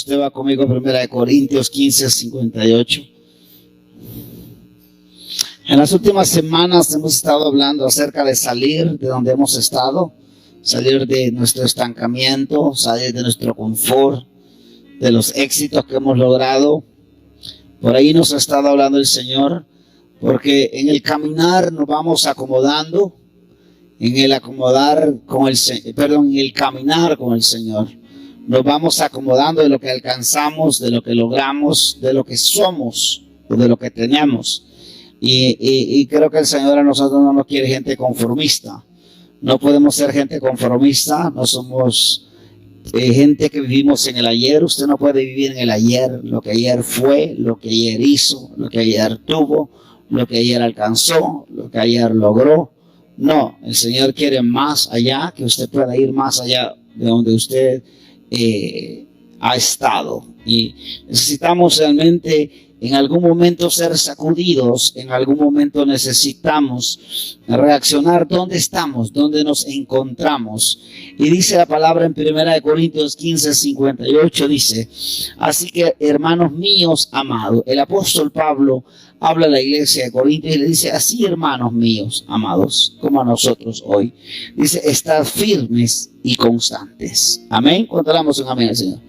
Usted va conmigo a 1 Corintios 15, 58. En las últimas semanas hemos estado hablando acerca de salir de donde hemos estado, salir de nuestro estancamiento, salir de nuestro confort, de los éxitos que hemos logrado. Por ahí nos ha estado hablando el Señor, porque en el caminar nos vamos acomodando, en el caminar con el Señor. Nos vamos acomodando de lo que alcanzamos, de lo que logramos, de lo que somos o de lo que tenemos. Y creo que el Señor a nosotros no nos quiere gente conformista. No podemos ser gente conformista, no somos gente que vivimos en el ayer. Usted no puede vivir en el ayer, lo que ayer fue, lo que ayer hizo, lo que ayer tuvo, lo que ayer alcanzó, lo que ayer logró. No, el Señor quiere más allá, que usted pueda ir más allá de donde usted ha estado. Y necesitamos realmente en algún momento ser sacudidos, en algún momento necesitamos reaccionar dónde estamos, dónde nos encontramos. Y dice la palabra en 1 Corintios 15, 58, dice: así que, hermanos míos amados, el apóstol Pablo habla a la iglesia de Corintios y le dice así: hermanos míos amados, como a nosotros hoy. Dice: estad firmes y constantes. Amén. ¿Cuánto damos un amén al Señor?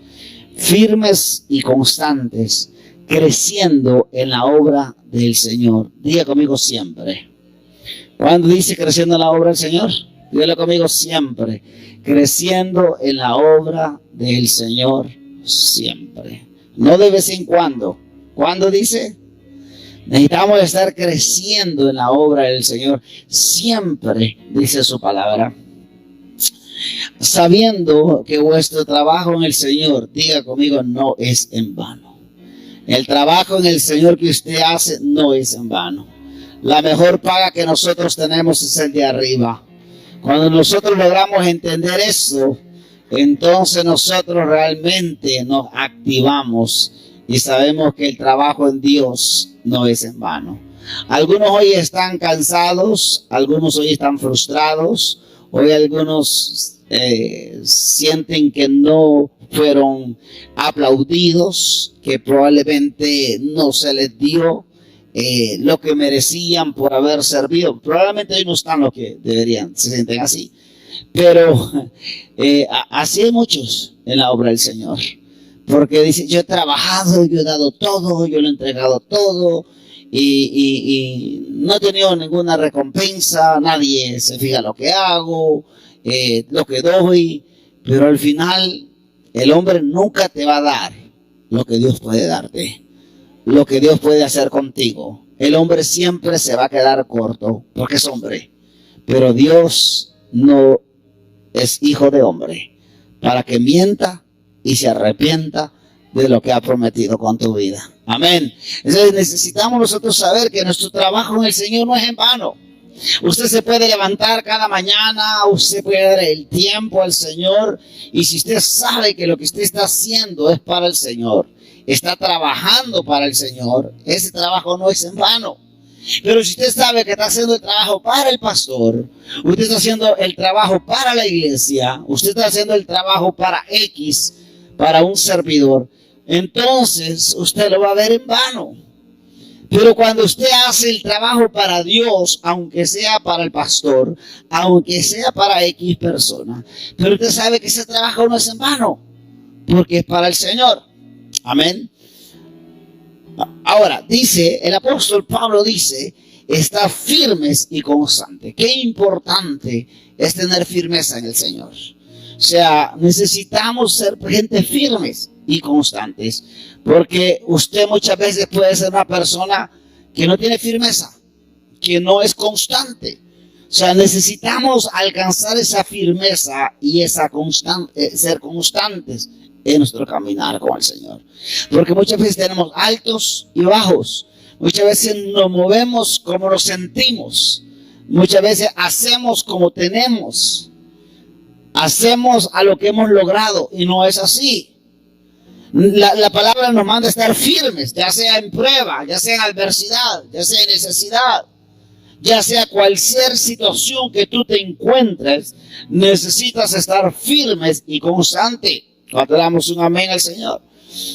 Firmes y constantes, creciendo en la obra del Señor. Diga conmigo: siempre. ¿Cuándo dice creciendo en la obra del Señor? Dígalo conmigo: siempre. Creciendo en la obra del Señor siempre. No de vez en cuando. ¿Cuándo dice? Necesitamos estar creciendo en la obra del Señor siempre, dice su palabra. Sabiendo que vuestro trabajo en el Señor, diga conmigo, no es en vano. El trabajo en el Señor que usted hace no es en vano. La mejor paga que nosotros tenemos es el de arriba. Cuando nosotros logramos entender eso, entonces nosotros realmente nos activamos y sabemos que el trabajo en Dios no es en vano. Algunos hoy están cansados, algunos hoy están frustrados, hoy algunos sienten que no fueron aplaudidos, que probablemente no se les dio lo que merecían por haber servido. Probablemente hoy no están lo que deberían, se sienten así. Pero así hay muchos en la obra del Señor. Porque dicen: yo he trabajado, yo he dado todo, yo lo he entregado todo y no he tenido ninguna recompensa, nadie se fija lo que hago, lo que doy, pero al final el hombre nunca te va a dar lo que Dios puede darte, lo que Dios puede hacer contigo. El hombre siempre se va a quedar corto porque es hombre, pero Dios no es hijo de hombre para que mienta y se arrepienta de lo que ha prometido con tu vida. Amén. Entonces necesitamos nosotros saber que nuestro trabajo en el Señor no es en vano. Usted se puede levantar cada mañana, usted puede dar el tiempo al Señor, y si usted sabe que lo que usted está haciendo es para el Señor, está trabajando para el Señor, ese trabajo no es en vano. Pero si usted sabe que está haciendo el trabajo para el pastor, usted está haciendo el trabajo para la iglesia, usted está haciendo el trabajo para X, para un servidor, entonces usted lo va a ver en vano. Pero cuando usted hace el trabajo para Dios, aunque sea para el pastor, aunque sea para X persona, pero usted sabe que ese trabajo no es en vano, porque es para el Señor. Amén. Ahora, dice, el apóstol Pablo dice: está firmes y constantes. Qué importante es tener firmeza en el Señor. O sea, necesitamos ser gente firmes y constantes, porque usted muchas veces puede ser una persona que no tiene firmeza, que no es constante. O sea, necesitamos alcanzar esa firmeza y esa ser constantes en nuestro caminar con el Señor, porque muchas veces tenemos altos y bajos, muchas veces nos movemos como nos sentimos, muchas veces hacemos como tenemos, hacemos a lo que hemos logrado, y no es así. La palabra nos manda a estar firmes, ya sea en prueba, ya sea en adversidad, ya sea en necesidad, ya sea cualquier situación que tú te encuentres, necesitas estar firmes y constante. Cuando damos un amén al Señor.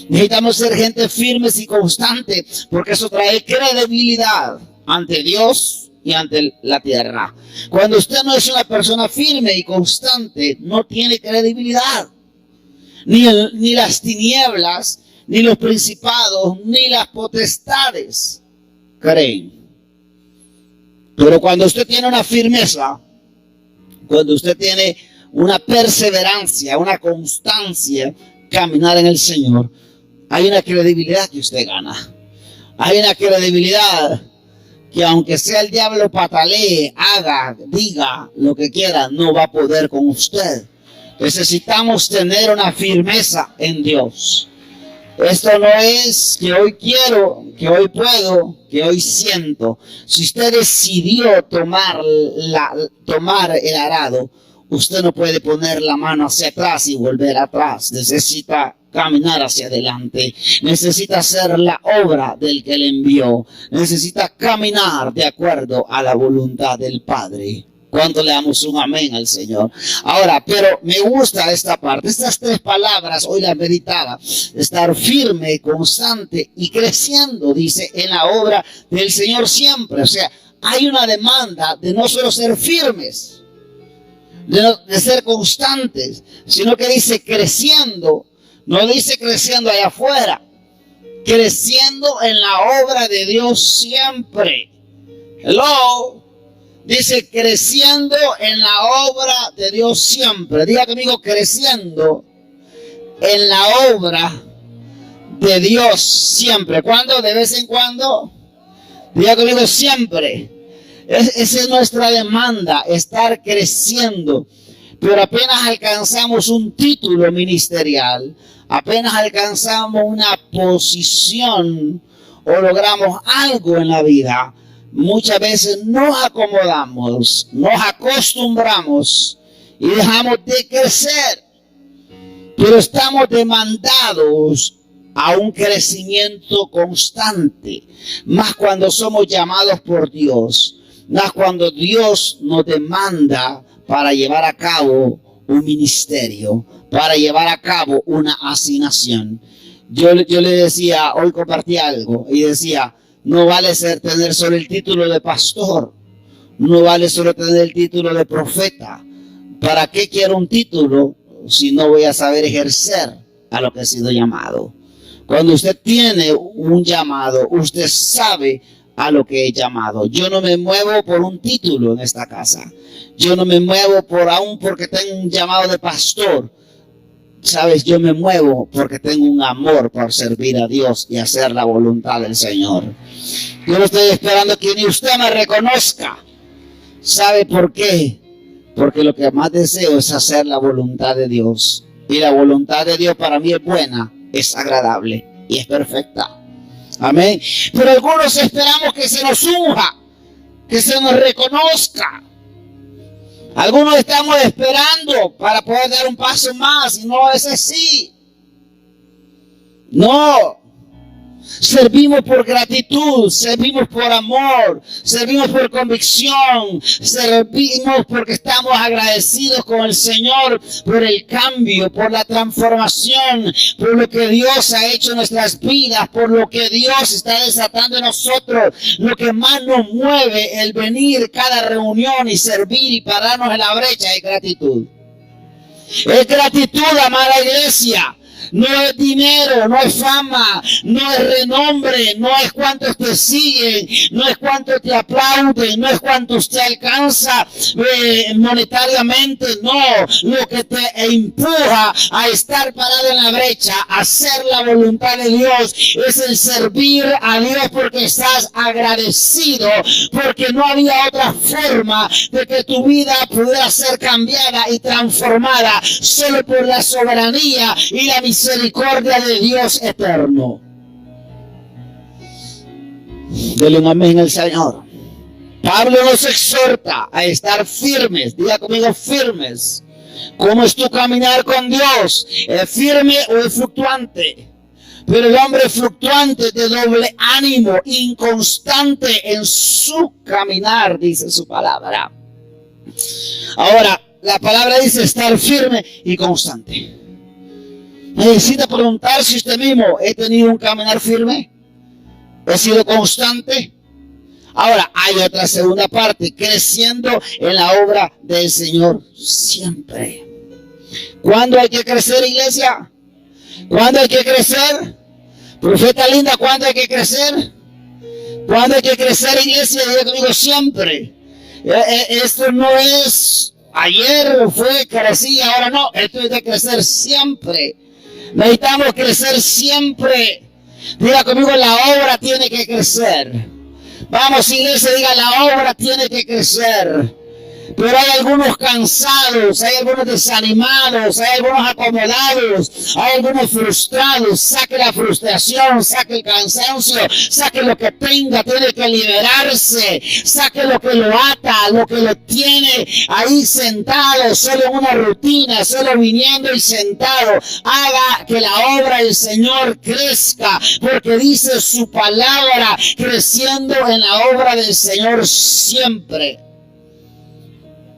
Necesitamos ser gente firmes y constante, porque eso trae credibilidad ante Dios y ante la tierra. Cuando usted no es una persona firme y constante, no tiene credibilidad. Ni las tinieblas, ni los principados, ni las potestades creen. Pero cuando usted tiene una firmeza, cuando usted tiene una perseverancia, una constancia, caminar en el Señor, hay una credibilidad que usted gana. Hay una credibilidad que aunque sea el diablo patalee, haga, diga lo que quiera, no va a poder con usted. Necesitamos tener una firmeza en Dios. Esto no es que hoy quiero, que hoy puedo, que hoy siento. Si usted decidió tomar el arado, usted no puede poner la mano hacia atrás y volver atrás. Necesita caminar hacia adelante. Necesita hacer la obra del que le envió. Necesita caminar de acuerdo a la voluntad del Padre. ¿Cuánto le damos un amén al Señor? Ahora, pero me gusta esta parte. Estas tres palabras, hoy las meditaba. Estar firme, constante y creciendo, dice, en la obra del Señor siempre. O sea, hay una demanda de no solo ser firmes, de ser constantes, sino que dice creciendo. No dice creciendo allá afuera. Creciendo en la obra de Dios siempre. Hello. Dice creciendo en la obra de Dios siempre. Diga conmigo, creciendo en la obra de Dios siempre. ¿Cuándo? De vez en cuando. Diga conmigo, siempre. Esa es nuestra demanda, estar creciendo. Pero apenas alcanzamos un título ministerial, apenas alcanzamos una posición o logramos algo en la vida, muchas veces nos acomodamos, nos acostumbramos y dejamos de crecer. Pero estamos demandados a un crecimiento constante, más cuando somos llamados por Dios, más cuando Dios nos demanda para llevar a cabo un ministerio, para llevar a cabo una asignación. Yo le decía, hoy compartí algo y decía, no vale tener solo el título de pastor, no vale solo tener el título de profeta. ¿Para qué quiero un título si no voy a saber ejercer a lo que he sido llamado? Cuando usted tiene un llamado, usted sabe a lo que he llamado. Yo no me muevo por un título en esta casa. Yo no me muevo porque tengo un llamado de pastor. Sabes, yo me muevo porque tengo un amor por servir a Dios y hacer la voluntad del Señor. Yo no estoy esperando que ni usted me reconozca. ¿Sabe por qué? Porque lo que más deseo es hacer la voluntad de Dios. Y la voluntad de Dios para mí es buena, es agradable y es perfecta. Amén. Pero algunos esperamos que se nos unja, que se nos reconozca. Algunos estamos esperando para poder dar un paso más y no es así. No. Servimos por gratitud, servimos por amor, servimos por convicción, servimos porque estamos agradecidos con el Señor por el cambio, por la transformación, por lo que Dios ha hecho en nuestras vidas, por lo que Dios está desatando en nosotros. Lo que más nos mueve el venir cada reunión y servir y pararnos en la brecha es gratitud. Es gratitud, amada iglesia. No es dinero, no es fama, no es renombre, no es cuántos te siguen, no es cuánto te aplauden, no es cuánto te alcanza monetariamente, no. Lo que te empuja a estar parado en la brecha, a hacer la voluntad de Dios, es el servir a Dios porque estás agradecido, porque no había otra forma de que tu vida pudiera ser cambiada y transformada, solo por la soberanía y la misericordia de Dios eterno. Dele un amén al Señor. Pablo nos exhorta a estar firmes. Diga conmigo, firmes. ¿Cómo es tu caminar con Dios? ¿Es firme o es fluctuante? Pero el hombre fluctuante, de doble ánimo, inconstante en su caminar, dice su palabra. Ahora, la palabra dice estar firme y constante. Necesita preguntarse usted mismo, ¿he tenido un caminar firme? ¿He sido constante? Ahora, hay otra segunda parte, creciendo en la obra del Señor siempre. ¿Cuándo hay que crecer, iglesia? ¿Cuándo hay que crecer? Profeta linda, ¿cuándo hay que crecer? ¿Cuándo hay que crecer, iglesia? Yo digo siempre. Esto no es ayer fue, crecí, ahora no. Esto es de crecer siempre. Necesitamos crecer siempre. Diga conmigo, la obra tiene que crecer. Vamos, iglesia, diga, la obra tiene que crecer. Pero hay algunos cansados, hay algunos desanimados, hay algunos acomodados, hay algunos frustrados. Saque la frustración, saque el cansancio, saque lo que tenga, tiene que liberarse. Saque lo que lo ata, lo que lo tiene ahí sentado, solo en una rutina, solo viniendo y sentado. Haga que la obra del Señor crezca, porque dice su palabra, creciendo en la obra del Señor siempre.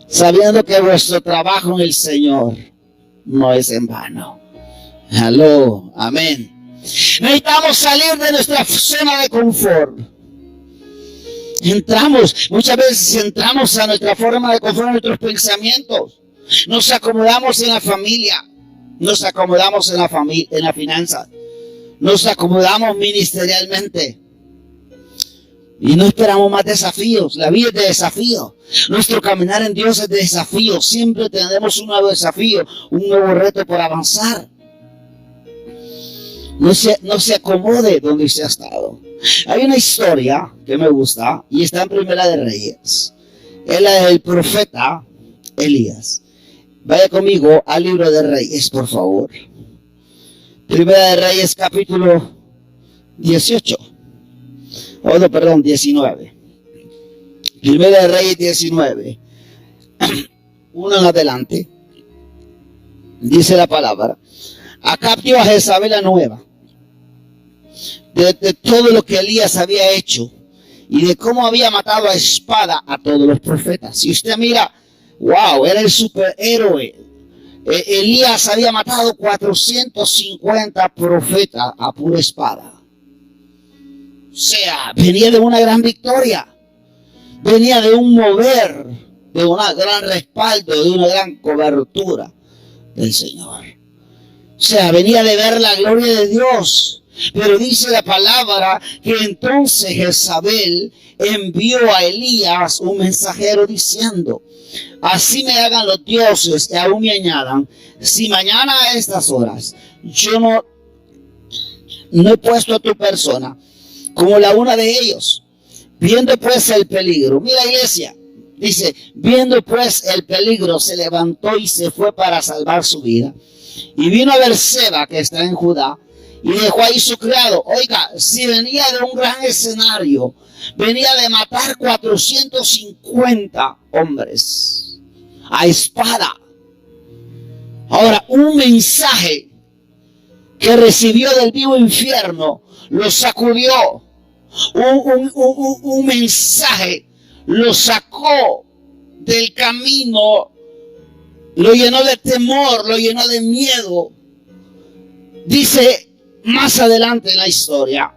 Sabiendo que vuestro trabajo en el Señor no es en vano. Aló, amén. Necesitamos salir de nuestra zona de confort. Muchas veces entramos a nuestra forma de confort, en nuestros pensamientos. Nos acomodamos en la familia. Nos acomodamos en la finanza. Nos acomodamos ministerialmente. Y no esperamos más desafíos. La vida es de desafío. Nuestro caminar en Dios es de desafío. Siempre tenemos un nuevo desafío, un nuevo reto por avanzar. No se acomode donde usted ha estado. Hay una historia que me gusta y está en Primera de Reyes. Es la del profeta Elías. Vaya conmigo al libro de Reyes, por favor. Primera de Reyes, capítulo 18. 19. Primera de Reyes 19. Uno en adelante. Dice la palabra. Acab dio a Jezabel la nueva de todo lo que Elías había hecho y de cómo había matado a espada a todos los profetas. Si usted mira, wow, era el superhéroe. Elías había matado 450 profetas a pura espada. O sea, venía de una gran victoria, venía de un mover, de un gran respaldo, de una gran cobertura del Señor. O sea, venía de ver la gloria de Dios. Pero dice la palabra que entonces Jezabel envió a Elías un mensajero diciendo: así me hagan los dioses y aún me añadan, si mañana a estas horas yo no he puesto a tu persona como la una de ellos. Viendo pues el peligro, mira iglesia, dice, viendo pues el peligro, se levantó y se fue para salvar su vida. Y vino a Berseba, que está en Judá, y dejó ahí su criado. Oiga, si venía de un gran escenario, venía de matar 450 hombres a espada. Ahora, un mensaje que recibió del vivo infierno lo sacudió. Un mensaje lo sacó del camino, lo llenó de temor, lo llenó de miedo. Dice más adelante en la historia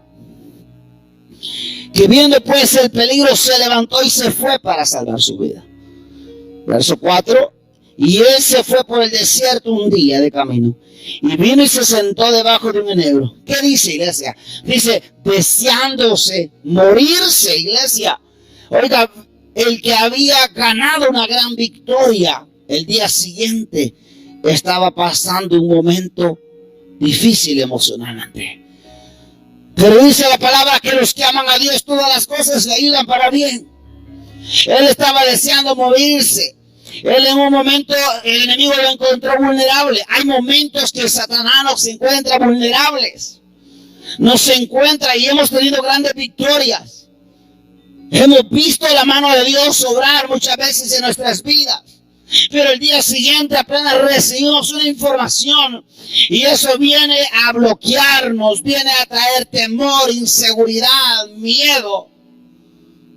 que viendo pues el peligro se levantó y se fue para salvar su vida. Verso 4. Y él se fue por el desierto un día de camino y vino y se sentó debajo de un enebro. ¿Qué dice, iglesia? Dice, deseándose morirse, iglesia. Oiga, el que había ganado una gran victoria, el día siguiente estaba pasando un momento difícil emocionalmente. Pero dice la palabra que los que aman a Dios, todas las cosas le ayudan para bien. Él estaba deseando morirse. Él en un momento, el enemigo lo encontró vulnerable. Hay momentos que Satanás nos encuentra vulnerables. Nos encuentra y hemos tenido grandes victorias. Hemos visto la mano de Dios obrar muchas veces en nuestras vidas. Pero el día siguiente apenas recibimos una información y eso viene a bloquearnos, viene a traer temor, inseguridad, miedo,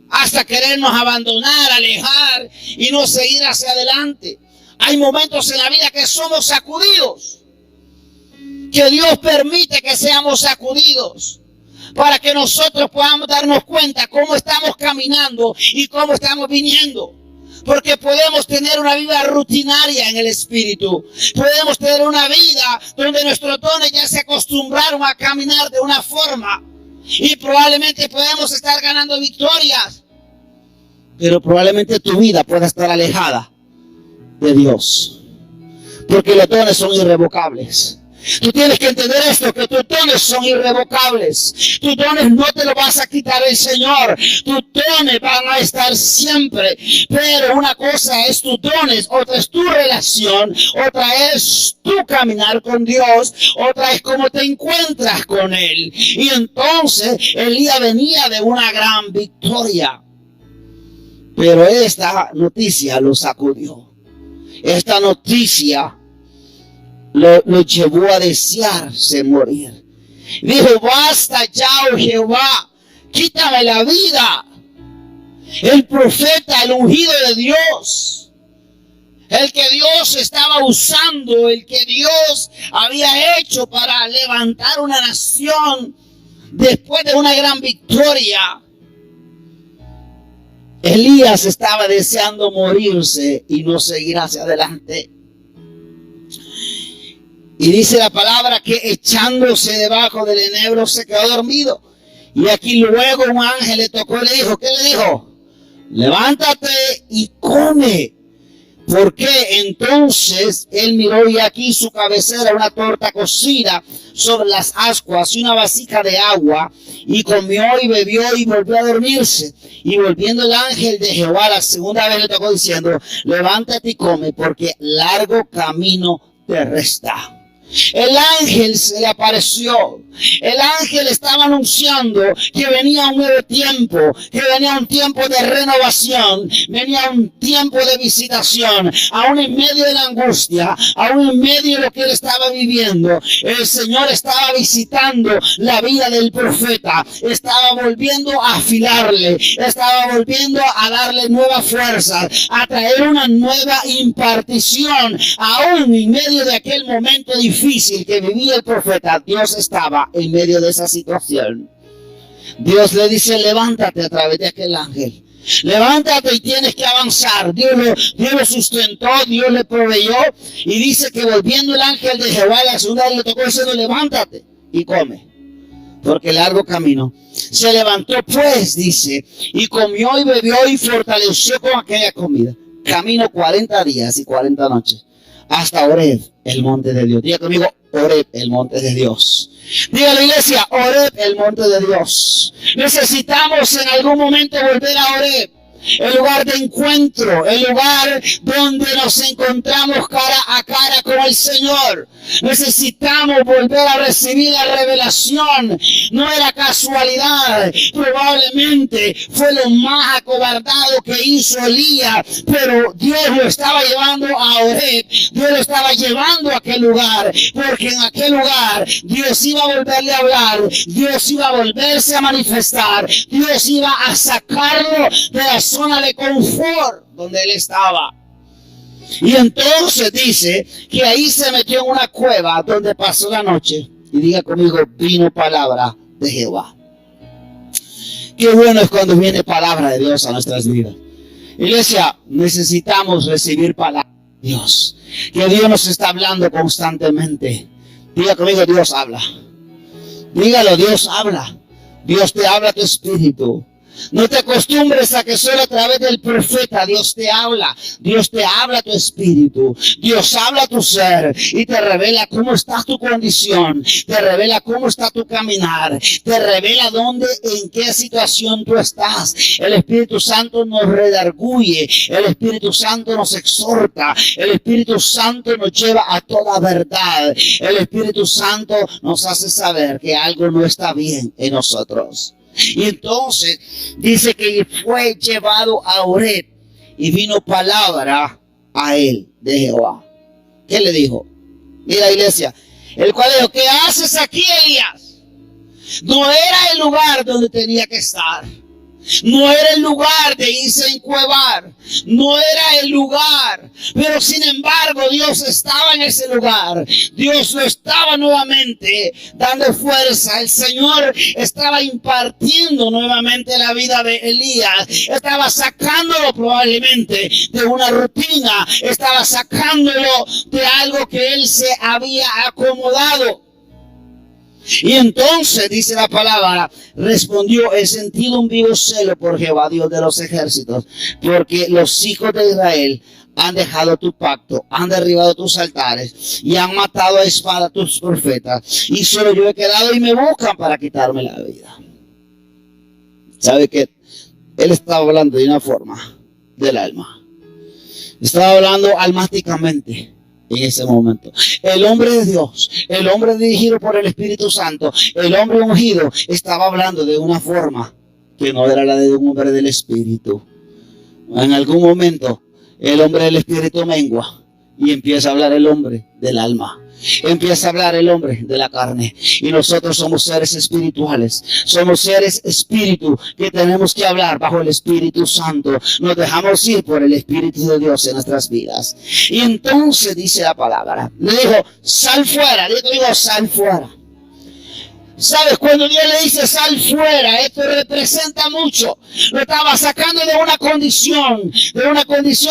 hasta querernos abandonar, alejar y no seguir hacia adelante. Hay momentos en la vida que somos sacudidos. que Dios permite que seamos sacudidos para que nosotros podamos darnos cuenta cómo estamos caminando y cómo estamos viniendo. Porque podemos tener una vida rutinaria en el espíritu. Podemos tener una vida donde nuestros dones ya se acostumbraron a caminar de una forma. Y probablemente podemos estar ganando victorias. Pero probablemente tu vida pueda estar alejada de Dios. Porque los dones son irrevocables. Tú tienes que entender esto, que tus dones son irrevocables. Tus dones no te los vas a quitar el Señor. Tus dones van a estar siempre. Pero una cosa es tus dones, otra es tu relación, otra es tu caminar con Dios, otra es cómo te encuentras con Él. Y entonces Elías venía de una gran victoria. Pero esta noticia lo sacudió. Esta noticia lo llevó a desearse morir. Dijo: basta ya, oh Jehová, quítame la vida. El profeta, el ungido de Dios, el que Dios estaba usando, el que Dios había hecho para levantar una nación después de una gran victoria. Elías estaba deseando morirse y no seguir hacia adelante. Y dice la palabra que echándose debajo del enebro se quedó dormido. Y aquí luego un ángel le tocó y le dijo, ¿qué le dijo? Levántate y come. ¿Por qué? Entonces él miró y aquí su cabecera una torta cocida sobre las ascuas y una vasija de agua, y comió y bebió y volvió a dormirse. Y volviendo el ángel de Jehová la segunda vez le tocó diciendo, levántate y come, porque largo camino te resta. El ángel se le apareció. El ángel estaba anunciando que venía un nuevo tiempo, que venía un tiempo de renovación, venía un tiempo de visitación. Aún en medio de la angustia, aún en medio de lo que él estaba viviendo, el Señor estaba visitando la vida del profeta, estaba volviendo a afilarle, estaba volviendo a darle nueva fuerza, a traer una nueva impartición. Aún en medio de aquel momento difícil que vivía el profeta, Dios estaba en medio de esa situación. Dios le dice, levántate a través de aquel ángel. Levántate y tienes que avanzar. Dios lo sustentó, Dios le proveyó. Y dice que volviendo el ángel de Jehová la segunda vez le tocó diciendo, levántate y come, porque largo camino. Se levantó pues, dice, y comió y bebió y fortaleció con aquella comida. Camino 40 días y 40 noches hasta Horeb, el monte de Dios. Diga conmigo, Horeb, el monte de Dios. Diga la iglesia, Horeb, el monte de Dios. Necesitamos en algún momento volver a Horeb, el lugar de encuentro, el lugar donde nos encontramos cara a cara con el Señor. Necesitamos volver a recibir la revelación. No era casualidad, probablemente fue lo más acobardado que hizo Elías, pero Dios lo estaba llevando a Horeb, Dios lo estaba llevando a aquel lugar, porque en aquel lugar Dios iba a volverle a hablar, Dios iba a volverse a manifestar, Dios iba a sacarlo de la zona de confort donde él estaba. Y entonces dice que ahí se metió en una cueva donde pasó la noche. Y diga conmigo, vino palabra de Jehová. Qué bueno es cuando viene palabra de Dios a nuestras vidas. Iglesia, necesitamos recibir palabra de Dios. Que Dios nos está hablando constantemente. Diga conmigo, Dios habla. Dígalo, Dios habla. Dios te habla a tu espíritu. No te acostumbres a que solo a través del profeta Dios te habla. Dios te habla a tu espíritu. Dios habla a tu ser y te revela cómo está tu condición. Te revela cómo está tu caminar. Te revela dónde, en qué situación tú estás. El Espíritu Santo nos redarguye. El Espíritu Santo nos exhorta. El Espíritu Santo nos lleva a toda verdad. El Espíritu Santo nos hace saber que algo no está bien en nosotros. Y entonces dice que fue llevado a Horeb y vino palabra a él de Jehová. ¿Qué le dijo? Mira, iglesia, el cual dijo, ¿qué haces aquí, Elías? No era el lugar donde tenía que estar. No era el lugar de irse a encuevar. No era el lugar. Pero sin embargo, Dios estaba en ese lugar. Dios lo estaba nuevamente dando fuerza. El Señor estaba impartiendo nuevamente la vida de Elías. Estaba sacándolo probablemente de una rutina. Estaba sacándolo de algo que él se había acomodado. Y entonces dice la palabra, respondió: he sentido un vivo celo por Jehová, Dios de los ejércitos, porque los hijos de Israel han dejado tu pacto, han derribado tus altares y han matado a espada a tus profetas, y solo yo he quedado y me buscan para quitarme la vida. ¿Sabe qué? Él estaba hablando de una forma del alma. Estaba hablando almáticamente. En ese momento, el hombre de Dios, el hombre dirigido por el Espíritu Santo, el hombre ungido, estaba hablando de una forma que no era la de un hombre del Espíritu. En algún momento, el hombre del Espíritu mengua y empieza a hablar el hombre del alma. Empieza a hablar el hombre de la carne. Y nosotros somos seres espirituales. Somos seres espíritu que tenemos que hablar bajo el Espíritu Santo. Nos dejamos ir por el Espíritu de Dios en nuestras vidas. Y entonces dice la palabra. Le dijo, sal fuera. Le digo, sal fuera. ¿Sabes? Cuando Dios le dice sal fuera, esto representa mucho. Lo estaba sacando de una condición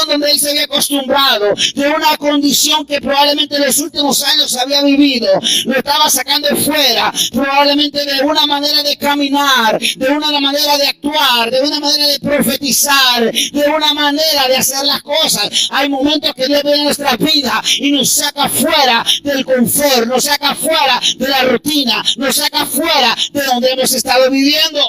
donde él se había acostumbrado, de una condición que probablemente en los últimos años había vivido. Lo estaba sacando fuera, probablemente de una manera de caminar, de una manera de actuar, de una manera de profetizar, de una manera de hacer las cosas. Hay momentos que Dios viene en nuestra vida y nos saca fuera del confort, nos saca fuera de la rutina, nos saca fuera de donde hemos estado viviendo.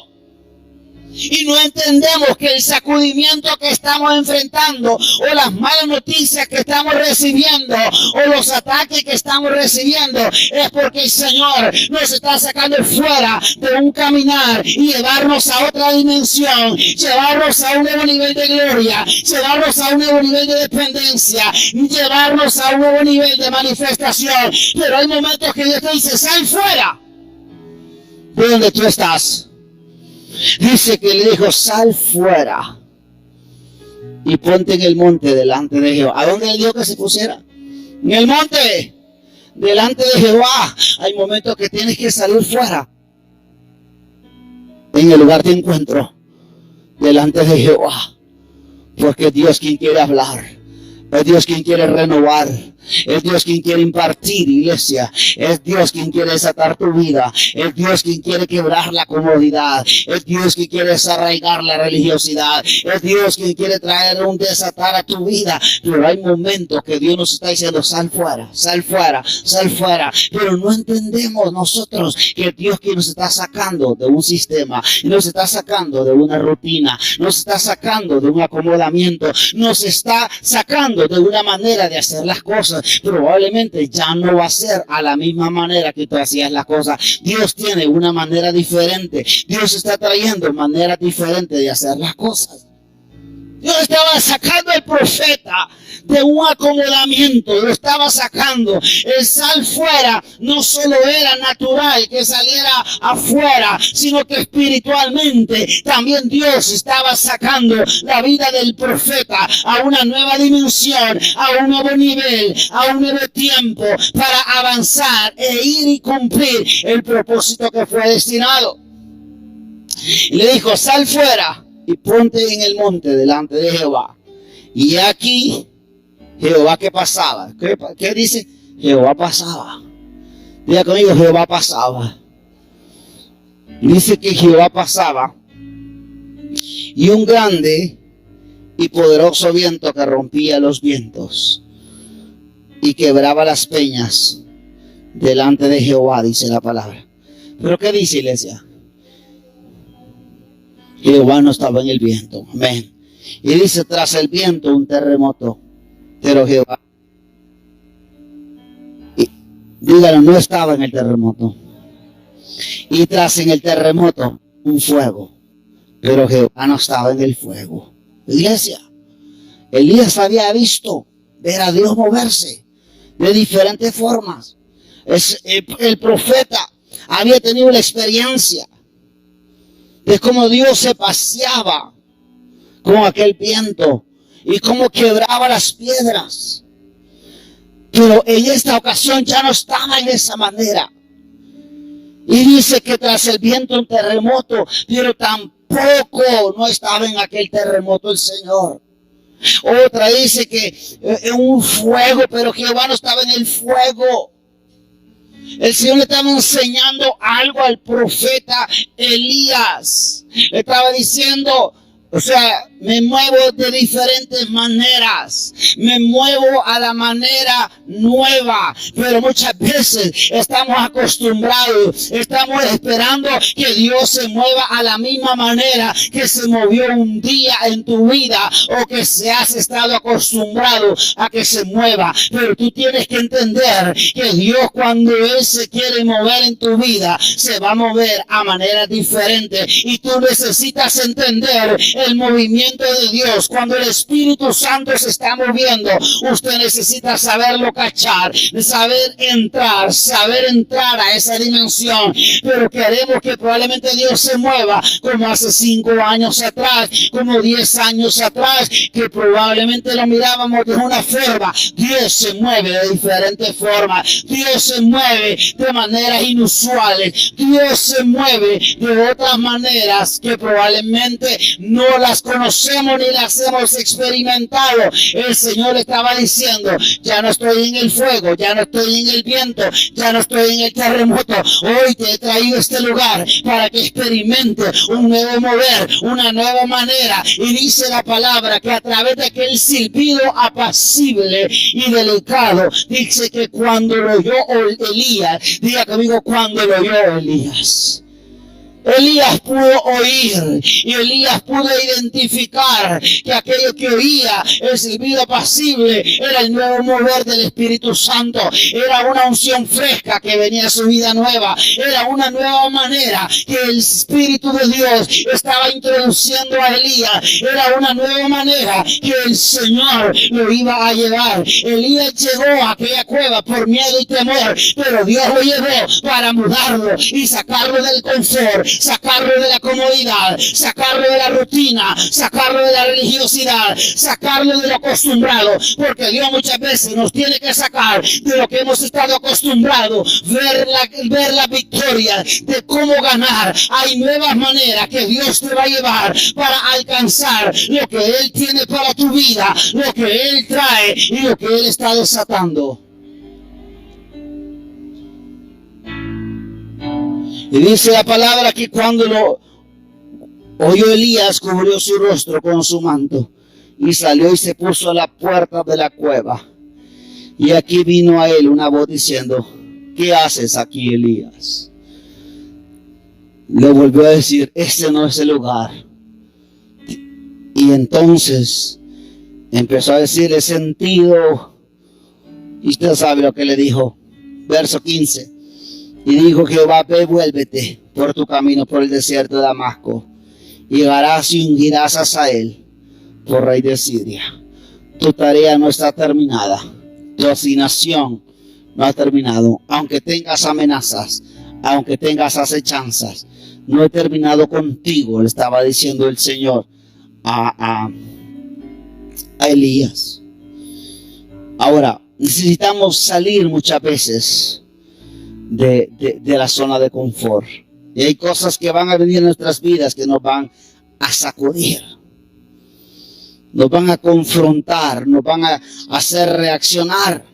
Y no entendemos que el sacudimiento que estamos enfrentando, o las malas noticias que estamos recibiendo, o los ataques que estamos recibiendo, es porque el Señor nos está sacando fuera de un caminar y llevarnos a otra dimensión, llevarnos a un nuevo nivel de gloria, llevarnos a un nuevo nivel de dependencia, llevarnos a un nuevo nivel de manifestación. Pero hay momentos que Dios te dice, sal fuera de donde tú estás. Dice que le dijo, sal fuera y ponte en el monte delante de Jehová. ¿A dónde le dijo que se pusiera? En el monte delante de Jehová. Hay momentos que tienes que salir fuera. En el lugar de encuentro delante de Jehová, porque es Dios quien quiere hablar, es Dios quien quiere renovar, es Dios quien quiere impartir, iglesia. Es Dios quien quiere desatar tu vida. Es Dios quien quiere quebrar la comodidad. Es Dios quien quiere desarraigar la religiosidad. Es Dios quien quiere traer un desatar a tu vida. Pero hay momentos que Dios nos está diciendo, sal fuera, sal fuera, sal fuera. Pero no entendemos nosotros que Dios quien nos está sacando de un sistema, nos está sacando de una rutina, nos está sacando de un acomodamiento, nos está sacando de una manera de hacer las cosas. Probablemente ya no va a ser a la misma manera que tú hacías las cosas. Dios tiene una manera diferente. Dios está trayendo maneras diferentes de hacer las cosas. Dios estaba sacando al profeta de un acomodamiento, lo estaba sacando. El sal fuera no solo era natural que saliera afuera, sino que espiritualmente también Dios estaba sacando la vida del profeta a una nueva dimensión, a un nuevo nivel, a un nuevo tiempo, para avanzar e ir y cumplir el propósito que fue destinado. Y le dijo, sal fuera y ponte en el monte delante de Jehová. Y aquí, Jehová, ¿qué pasaba? ¿Qué dice? Jehová pasaba. Diga conmigo, Jehová pasaba. Dice que Jehová pasaba. Y un grande y poderoso viento que rompía los vientos y quebraba las peñas delante de Jehová, dice la palabra. ¿Pero qué dice, iglesia? Jehová no estaba en el viento. Amén. Y dice, tras el viento un terremoto. Pero Jehová, dígalo, no estaba en el terremoto. Y tras en el terremoto un fuego. Pero Jehová no estaba en el fuego. Iglesia, Elías había visto ver a Dios moverse de diferentes formas. El profeta había tenido la experiencia de cómo Dios se paseaba con aquel viento y cómo quebraba las piedras. Pero en esta ocasión ya no estaba en esa manera. Y dice que tras el viento un terremoto, pero tampoco no estaba en aquel terremoto el Señor. Otra dice que en un fuego, pero Jehová no estaba en el fuego. El Señor le estaba enseñando algo al profeta Elías. Le estaba diciendo, o sea, me muevo de diferentes maneras. Me muevo a la manera nueva. Pero muchas veces estamos acostumbrados. Estamos esperando que Dios se mueva a la misma manera que se movió un día en tu vida. O que se has estado acostumbrado a que se mueva. Pero tú tienes que entender que Dios, cuando Él se quiere mover en tu vida, se va a mover a maneras diferentes. Y tú necesitas entender el movimiento de Dios. Cuando el Espíritu Santo se está moviendo, usted necesita saberlo cachar, saber entrar a esa dimensión. Pero queremos que probablemente Dios se mueva como hace 5 años atrás, como 10 años atrás, que probablemente lo mirábamos de una forma. Dios se mueve de diferentes formas. Dios se mueve de maneras inusuales. Dios se mueve de otras maneras que probablemente no las conocemos ni las hemos experimentado. El Señor estaba diciendo, ya no estoy en el fuego, ya no estoy en el viento, ya no estoy en el terremoto. Hoy te he traído a este lugar para que experimentes un nuevo mover, una nueva manera. Y dice la palabra que a través de aquel silbido apacible y delicado, dice que cuando lo oyó Elías, diga conmigo, cuando lo oyó Elías. Elías pudo oír y Elías pudo identificar que aquello que oía, el silbido apacible, era el nuevo mover del Espíritu Santo. Era una unción fresca que venía a su vida nueva. Era una nueva manera que el Espíritu de Dios estaba introduciendo a Elías. Era una nueva manera que el Señor lo iba a llevar. Elías llegó a aquella cueva por miedo y temor, pero Dios lo llevó para mudarlo y sacarlo del confort, sacarlo de la comodidad, sacarlo de la rutina, sacarlo de la religiosidad, sacarlo de lo acostumbrado, porque Dios muchas veces nos tiene que sacar de lo que hemos estado acostumbrados, ver la victoria de cómo ganar. Hay nuevas maneras que Dios te va a llevar para alcanzar lo que Él tiene para tu vida, lo que Él trae y lo que Él está desatando. Y dice la palabra que cuando lo oyó Elías, cubrió su rostro con su manto y salió y se puso a la puerta de la cueva. Y aquí vino a él una voz diciendo, ¿qué haces aquí, Elías? Le volvió a decir, este no es el lugar. Y entonces empezó a decir, he sentido, y usted sabe lo que le dijo, verso 15. Y dijo Jehová, ve, vuélvete por tu camino por el desierto de Damasco, y llegarás y ungirás a Hazael por rey de Siria. Tu tarea no está terminada, tu asignación no ha terminado. Aunque tengas amenazas, aunque tengas acechanzas, no he terminado contigo, le estaba diciendo el Señor a Elías. Ahora, necesitamos salir muchas veces de la zona de confort. Y hay cosas que van a venir en nuestras vidas que nos van a sacudir, nos van a confrontar, nos van a hacer reaccionar.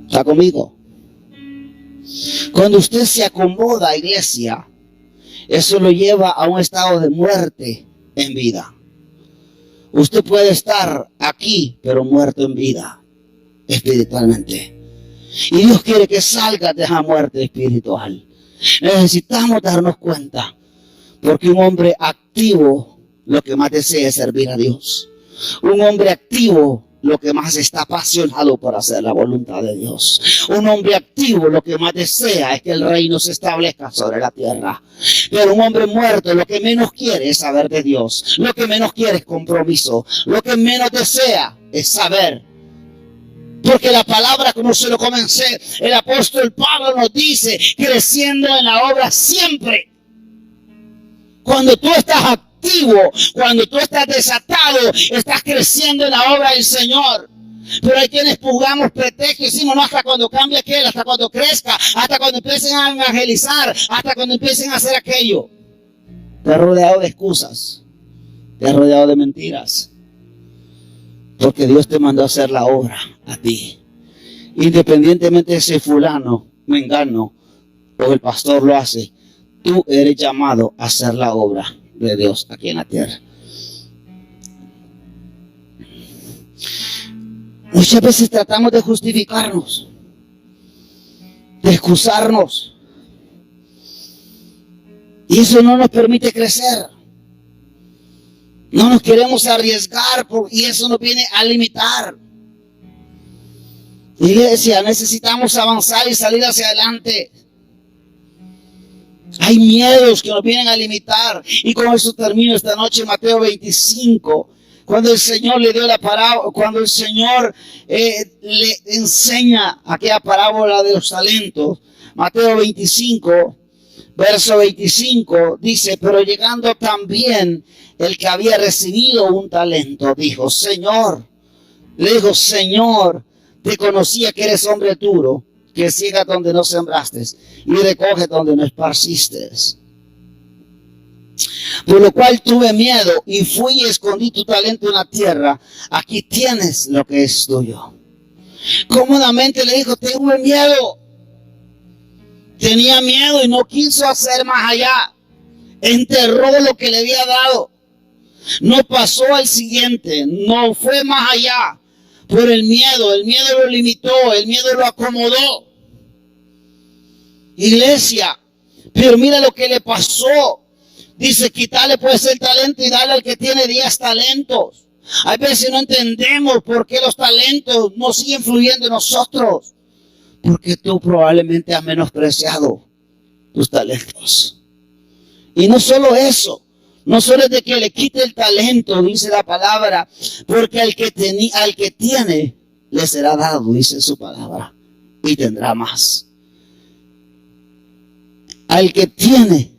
¿Está conmigo? Cuando usted se acomoda, iglesia, eso lo lleva a un estado de muerte en vida. Usted puede estar aquí, pero muerto en vida, espiritualmente. Y Dios quiere que salga de esa muerte espiritual. Necesitamos darnos cuenta, porque un hombre activo lo que más desea es servir a Dios. Un hombre activo lo que más está apasionado por hacer la voluntad de Dios. Un hombre activo lo que más desea es que el reino se establezca sobre la tierra. Pero un hombre muerto lo que menos quiere es saber de Dios. Lo que menos quiere es compromiso. Lo que menos desea es saber. Porque la palabra, como se lo comencé, el apóstol Pablo nos dice, creciendo en la obra siempre. Cuando tú estás activo, cuando tú estás desatado, estás creciendo en la obra del Señor. Pero hay quienes jugamos pretextos y decimos, no, hasta cuando cambie aquel, hasta cuando crezca, hasta cuando empiecen a evangelizar, hasta cuando empiecen a hacer aquello. Te has rodeado de excusas, te has rodeado de mentiras, porque Dios te mandó a hacer la obra a ti. Independientemente de si fulano, mengano o el pastor lo hace, tú eres llamado a hacer la obra de Dios aquí en la tierra. Muchas veces tratamos de justificarnos, de excusarnos, y eso no nos permite crecer. No nos queremos arriesgar y eso nos viene a limitar. Iglesia, necesitamos avanzar y salir hacia adelante. Hay miedos que nos vienen a limitar. Y con eso termino esta noche, Mateo 25. Cuando el Señor le dio la parábola, cuando el Señor le enseña aquella parábola de los talentos. Mateo 25, verso 25, dice, pero llegando también el que había recibido un talento, dijo, Señor, te conocía que eres hombre duro, que ciegas donde no sembraste y recoges donde no esparciste. Por lo cual tuve miedo y fui y escondí tu talento en la tierra. Aquí tienes lo que es tuyo. Cómodamente le dijo, tuve miedo. Tenía miedo y no quiso hacer más allá. Enterró lo que le había dado. No pasó al siguiente, no fue más allá. Por el miedo lo limitó, el miedo lo acomodó. Iglesia, pero mira lo que le pasó. Dice, quitarle pues el talento y darle al que tiene 10 talentos. Hay veces no entendemos por qué los talentos no siguen fluyendo en nosotros. Porque tú probablemente has menospreciado tus talentos. Y no solo eso. No solo es de que le quite el talento, dice la palabra. Porque al que tiene, le será dado, dice su palabra. Y tendrá más. Al que tiene,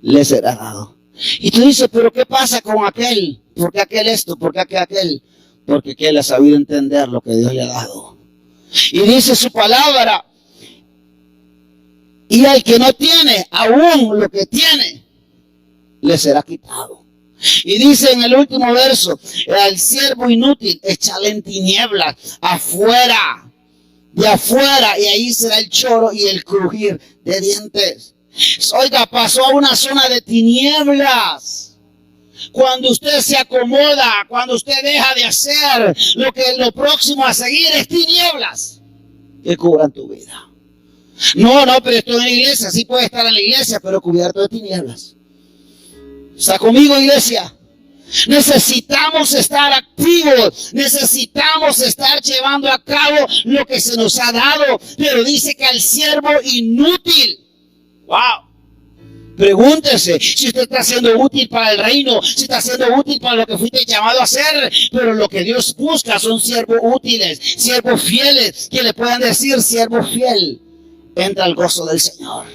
le será dado. Y tú dices, pero ¿qué pasa con aquel? ¿Por qué aquel esto? ¿Por qué aquel? Porque aquel ha sabido entender lo que Dios le ha dado. Y dice su palabra, y al que no tiene, aún lo que tiene, le será quitado. Y dice en el último verso, al siervo inútil, échale en tinieblas, afuera, de afuera, y ahí será el choro y el crujir de dientes. Oiga, pasó a una zona de tinieblas. Cuando usted se acomoda, cuando usted deja de hacer lo próximo a seguir es tinieblas que cubran tu vida. No, pero estoy en la iglesia, sí puede estar en la iglesia, pero cubierto de tinieblas. ¿Está conmigo, iglesia? Necesitamos estar activos, necesitamos estar llevando a cabo lo que se nos ha dado, pero dice que al siervo inútil. Wow. Pregúntese si usted está siendo útil para el reino, si está siendo útil para lo que fuiste llamado a hacer. Pero lo que Dios busca son siervos útiles, siervos fieles, que le puedan decir, siervo fiel, entra al gozo del Señor.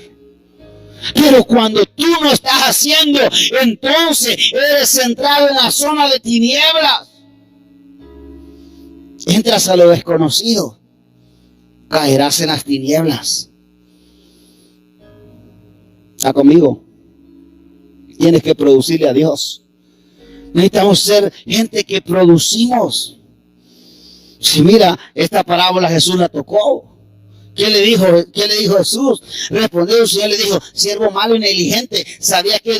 Pero cuando tú no estás haciendo, entonces eres centrado en la zona de tinieblas. Entras a lo desconocido, caerás en las tinieblas. ¿Está conmigo? Tienes que producirle a Dios. Necesitamos ser gente que producimos. Si mira, esta parábola Jesús la tocó. ¿Qué le dijo Jesús? Respondió el Señor, le dijo, siervo malo y negligente, sabía que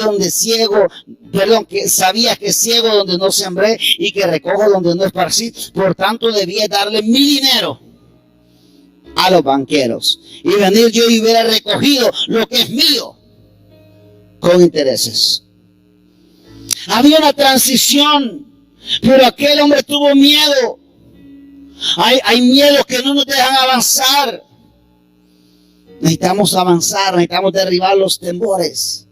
sabía que ciego donde no sembré y que recojo donde no esparcí, por tanto debía darle mi dinero a los banqueros y venir yo y hubiera recogido lo que es mío con intereses. Había una transición, pero aquel hombre tuvo miedo. Hay miedos que no nos dejan avanzar. Necesitamos avanzar, necesitamos derribar los temores.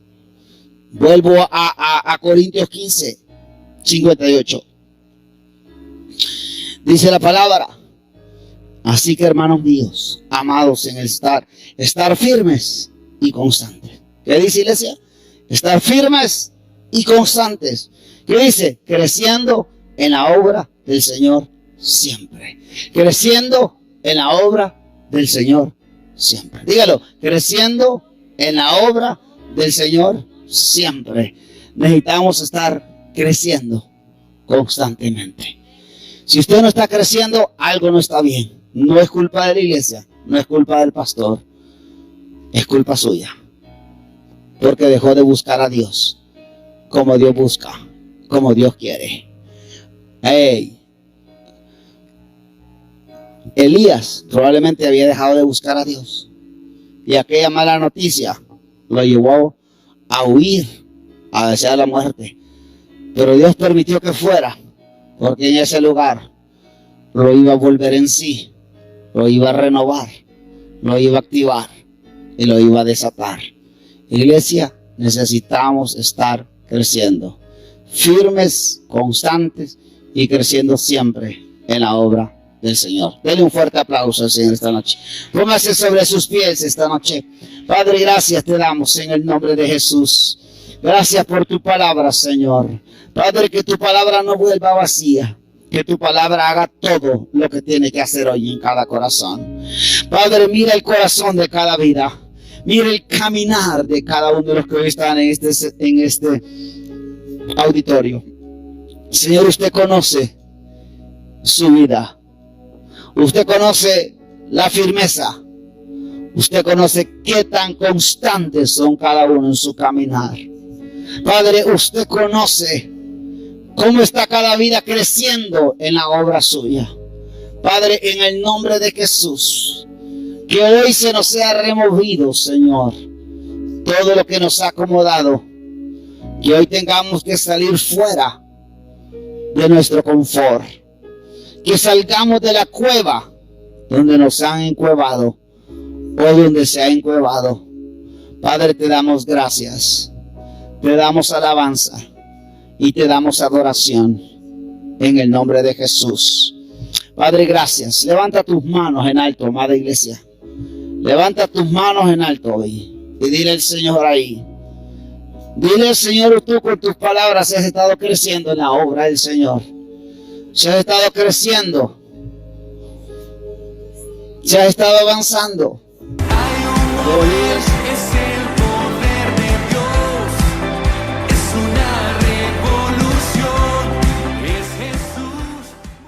Vuelvo a Corintios 15, 58. Dice la palabra, así que hermanos míos, amados en el estar firmes y constantes. ¿Qué dice iglesia? Estar firmes y constantes. ¿Qué dice? Creciendo en la obra del Señor siempre. Creciendo en la obra del Señor siempre. Dígalo, creciendo en la obra del Señor siempre. Necesitamos estar creciendo constantemente. Si usted no está creciendo, algo no está bien. No es culpa de la iglesia, no es culpa del pastor, es culpa suya. Porque dejó de buscar a Dios como Dios busca, como Dios quiere. Hey, Elías probablemente había dejado de buscar a Dios. Y aquella mala noticia lo llevó a huir, a desear la muerte. Pero Dios permitió que fuera, porque en ese lugar lo iba a volver en sí, lo iba a renovar, lo iba a activar y lo iba a desatar. Iglesia, necesitamos estar creciendo, firmes, constantes y creciendo siempre en la obra del Señor. Denle un fuerte aplauso al Señor esta noche. Póngase sobre sus pies esta noche. Padre, gracias te damos en el nombre de Jesús. Gracias por tu palabra, Señor. Padre, que tu palabra no vuelva vacía. Que tu palabra haga todo lo que tiene que hacer hoy en cada corazón. Padre, mira el corazón de cada vida. Mira el caminar de cada uno de los que hoy están en este auditorio. Señor, usted conoce su vida. Usted conoce la firmeza. Usted conoce qué tan constantes son cada uno en su caminar. Padre, usted conoce cómo está cada vida creciendo en la obra suya. Padre, en el nombre de Jesús, que hoy se nos sea removido, Señor, todo lo que nos ha acomodado. Que hoy tengamos que salir fuera de nuestro confort. Que salgamos de la cueva donde nos han encuevado o donde se ha encuevado. Padre, te damos gracias. Te damos alabanza y te damos adoración en el nombre de Jesús. Padre, gracias. Levanta tus manos en alto, amada iglesia. Levanta tus manos en alto hoy y dile al Señor ahí. Dile al Señor, tú con tus palabras si has estado creciendo en la obra del Señor. Si has estado creciendo. Si has estado avanzando.